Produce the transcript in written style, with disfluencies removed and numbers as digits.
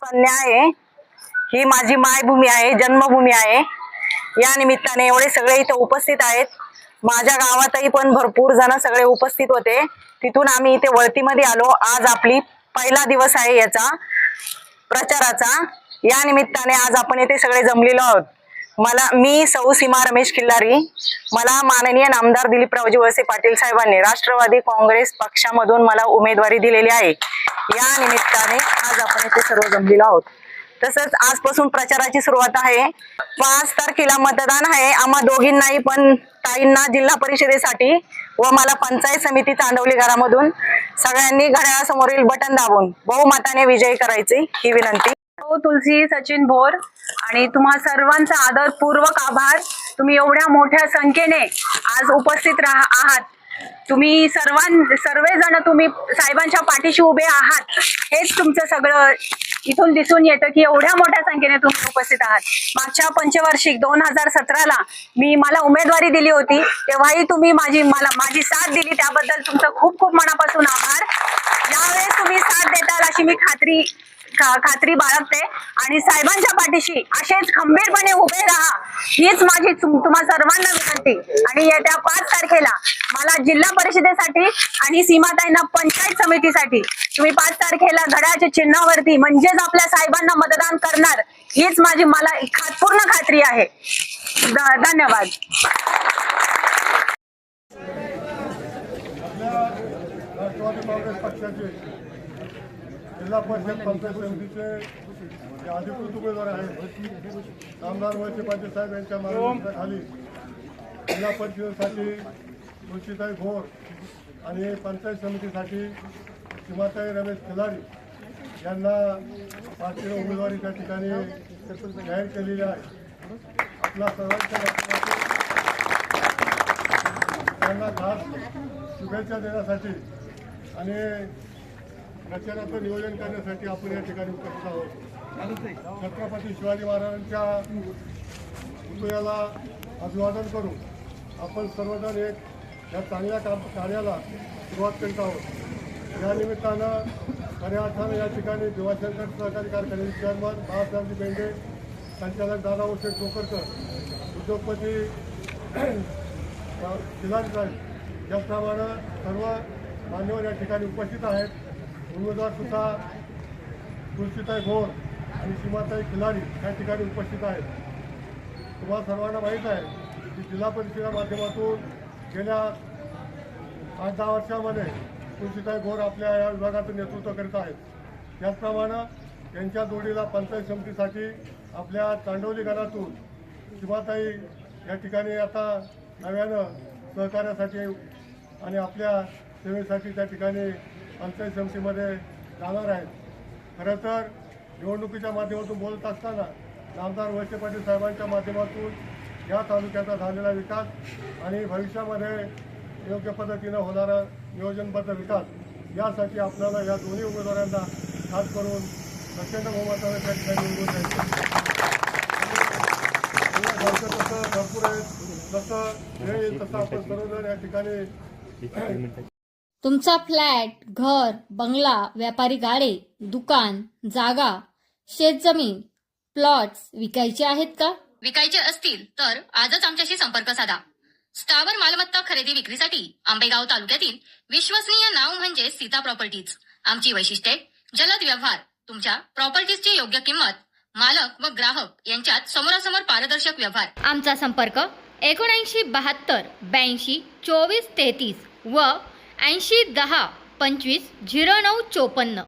कन्या आहे, ही माझी मायभूमी आहे, जन्मभूमी आहे। या निमित्ताने एवढे सगळे इथे उपस्थित आहेत। माझ्या गावातही पण भरपूर जण सगळे उपस्थित होते, तिथून आम्ही इथे वळतीमध्ये आलो। आज आपली पहिला दिवस आहे याचा प्रचाराचा। या निमित्ताने आज आपण इथे सगळे जमलेलो आहोत। मी सौ सीमा रमेश खिल्लारी, मला माननीय नामदार दिलीपरावजी वळसे पाटील साहेबांनी राष्ट्रवादी काँग्रेस पक्षामधून मला उमेदवारी दिलेली आहे। या निमित्ताने आज आपण इथे सर्व जमलेलो आहोत। तसंच आजपासून प्रचाराची सुरुवात आहे। 5 तारखेला मतदान आहे आम्हा दोघींनाही, पण ताईंना जिल्हा परिषदेसाठी व मला पंचायत समिती चांदवली घरामधून सगळ्यांनी घड्याळासमोरील बटन दाबून बहुमताने विजयी करायची ही विनंती। तुलसी सचिन भोर आणि तुम्हा सर्वांचा आदरपूर्वक आभार। तुम्ही एवढ्या मोठ्या संख्येने आज उपस्थित आहात। तुम्ही सर्वजण तुम्ही साहेबांच्या पाठीशी उभे आहात, हेच तुमचं सगळं इथून दिसून येतं की एवढ्या मोठ्या संख्येने तुम्ही उपस्थित आहात। मागच्या पंचवार्षिक 2017ला मला उमेदवारी दिली होती, तेव्हाही तुम्ही माझी साथ दिली, त्याबद्दल तुमचं खूप खूप मनापासून आभार। यावेळेस तुम्ही साथ देताल अशी मी खात्री बाळगते आणि साहेबांच्या पाठीशी असेच खंबीरपणे उभे राहा, हीच माझी तुम्हा सर्वांना विनंती। आणि येत्या 5 तारखेला मला जिल्हा परिषदेसाठी आणि सीमाताईंना पंचायत समितीसाठी तुम्ही 5 तारखेला घड्याळाच्या चिन्हावरती म्हणजेच आपल्या साहेबांना मतदान करणार, हीच मला पूर्ण खात्री आहे। धन्यवाद। राष्ट्रवादी काँग्रेस पक्षाचे जिल्हा परिषद पंचायत समितीचे अधिकृत उमेदवार आहेत नामदार वळसे पाटील साहेब यांच्या मार्गदर्शनाखाली जिल्हा परिषदेसाठी तुलसीताई भोर आणि पंचायत समितीसाठी सीमाताई रमेश खिलारी यांना पार्टीने उमेदवारी त्या ठिकाणी जाहीर केलेली आहे। आपल्या सर्वांच्या माध्यमातून त्यांना खास शुभेच्छा देण्यासाठी आणि प्रचाराचं नियोजन करण्यासाठी आपण या ठिकाणी उपस्थित आहोत। छत्रपती शिवाजी महाराजांच्या पुतळ्याला अभिवादन करून आपण सर्वजण एक या चांगल्या कार्याला सुरुवात करीत आहोत। या निमित्तानं खऱ्या अर्थानं या ठिकाणी दिवाशंकर सहकारी कारखान्याचे चेअरमन बाळासाहेबजी बेंडे, संचालक दादाभाऊ शेठ जोकरकर, उद्योगपती खिलारी साहेब याप्रमाणे सर्व मान्यवर या ठिकाणी उपस्थित आहेत। उमेदवार सुद्धा तुलसीताई भोर आणि सीमाताई खिलारी या ठिकाणी उपस्थित आहेत। तुम्हाला सर्वांना माहीत आहे की जिल्हा परिषदेच्या माध्यमातून गेल्या 8-10 वर्षामध्ये तुलसीताई भोर आपल्या या विभागाचं नेतृत्व करीत आहेत। त्याचप्रमाणे त्यांच्या जोडीला पंचायत समितीसाठी आपल्या चांडवली गणातून सीमाताई या ठिकाणी आता नव्यानं सहकार्यासाठी आणि आपल्या सेवेसाठी त्या ठिकाणी पंचायत समितीमध्ये जाणार आहेत। खरं तर निवडणुकीच्या माध्यमातून बोलत असताना नामदार वळसे पाटील साहेबांच्या माध्यमातून या तालुक्याचा झालेला विकास आणि भविष्यामध्ये योग्य पद्धतीनं होणारा नियोजनबद्ध विकास यासाठी आपल्याला या दोन्ही उमेदवारांना खास करून प्रचंड बहुमताने त्या ठिकाणी निवडून द्यायचं। तसं भरपूर आहे, जसं वेळ येईल तसं आपण सर्वजण या ठिकाणी तुमचा फ्लॅट, घर, बंगला, व्यापारी गाडे, दुकान, जागा, शेतजमीन, प्लॉट्स विकायचे आहेत का? विकायचे असतील तर आजच आमच्याशी संपर्क साधा। स्थावर मालमत्ता खरेदी विक्रीसाठी आंबेगाव तालुक्यातील विश्वसनीय नाव म्हणजे सीता प्रॉपर्टीज। आमची वैशिष्ट्ये: जलद व्यवहार, तुमच्या प्रॉपर्टीजची योग्य किंमत, मालक व ग्राहक यांच्यात समोरासमोर पारदर्शक व्यवहार। आमचा संपर्क 79 72 82 24 33 व 80 10 25 09 54।